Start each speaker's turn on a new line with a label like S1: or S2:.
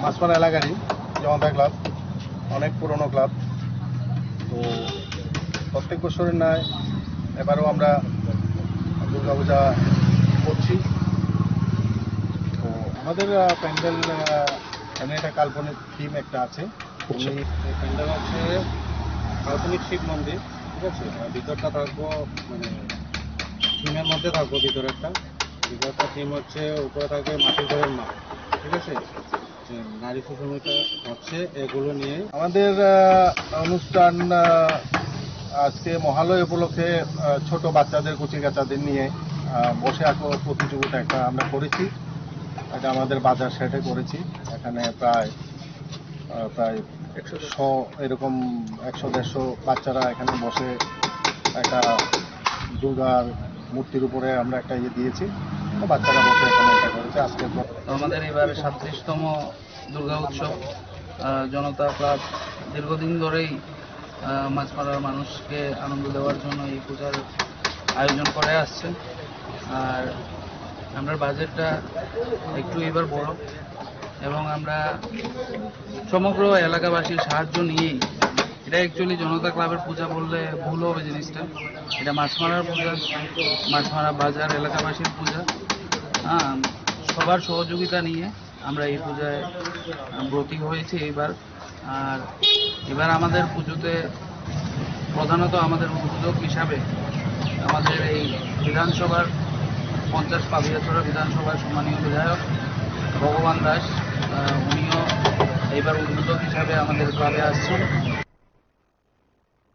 S1: মাছপাড়া এলাকারই জনতা ক্লাব, অনেক পুরনো ক্লাব। তো প্রত্যেক বছরের ন্যায় এবারেও আমরা দুর্গাপূজা করছি। তো আমাদের প্যান্ডেল এমনি একটা কাল্পনিক থিম একটা আছে। এই প্যান্ডেল হচ্ছে কাল্পনিক শিব মন্দির, ঠিক আছে। আর ভিতরটা থাকবো মানে থিমের মধ্যে থাকবো ভিতরেরটা। ভিতরটা থিম হচ্ছে উপরে থাকবে মাটির ঘরের মা, ঠিক আছে। নারী সুশ্রমিতা হচ্ছে এগুলো নিয়ে আমাদের অনুষ্ঠান। আজকে মহালয়া উপলক্ষে ছোট বাচ্চাদের কুচি কাচাদের নিয়ে বসে আঁকো প্রতিযোগিতা একটা আমরা করেছি। এটা আমাদের বাজার সেটে করেছি। এখানে প্রায় প্রায় 100 এরকম 100-150 বাচ্চারা এখানে বসে একটা দুর্গার মূর্তির উপরে আমরা একটা দিয়েছি। বাচ্চারা বসে এখানে এটা করেছে আজকে।
S2: আমাদের এবার 37তম দুর্গা উৎসব। জনতা ক্লাব দীর্ঘদিন ধরেই মাছমারার মানুষকে আনন্দ দেওয়ার জন্য এই পূজার আয়োজন করে আসছে। আর আমরা বাজেটটা একটু এবার বড়, এবং আমরা সমগ্র এলাকাবাসীর সাহায্য নিয়েই, এটা অ্যাকচুয়ালি জনতা ক্লাবের পূজা বললে ভুল হবে জিনিসটা। এটা মাছমারার পূজা, মাছমারা বাজার এলাকাবাসীর পূজা। সবার সহযোগিতা নিয়ে আমরা এই পূজায় ব্রতী হয়েছি এইবার। আর এবার আমাদের পুজোতে প্রধানত আমাদের উদ্যোগ হিসাবে আমাদের এই বিধানসভার 50 পাবিয়াছড়া বিধানসভার সম্মানীয় বিধায়ক ভগবান দাস, উনিও এইবার উদ্যোগ হিসাবে আমাদের ক্লাবে আসছেন।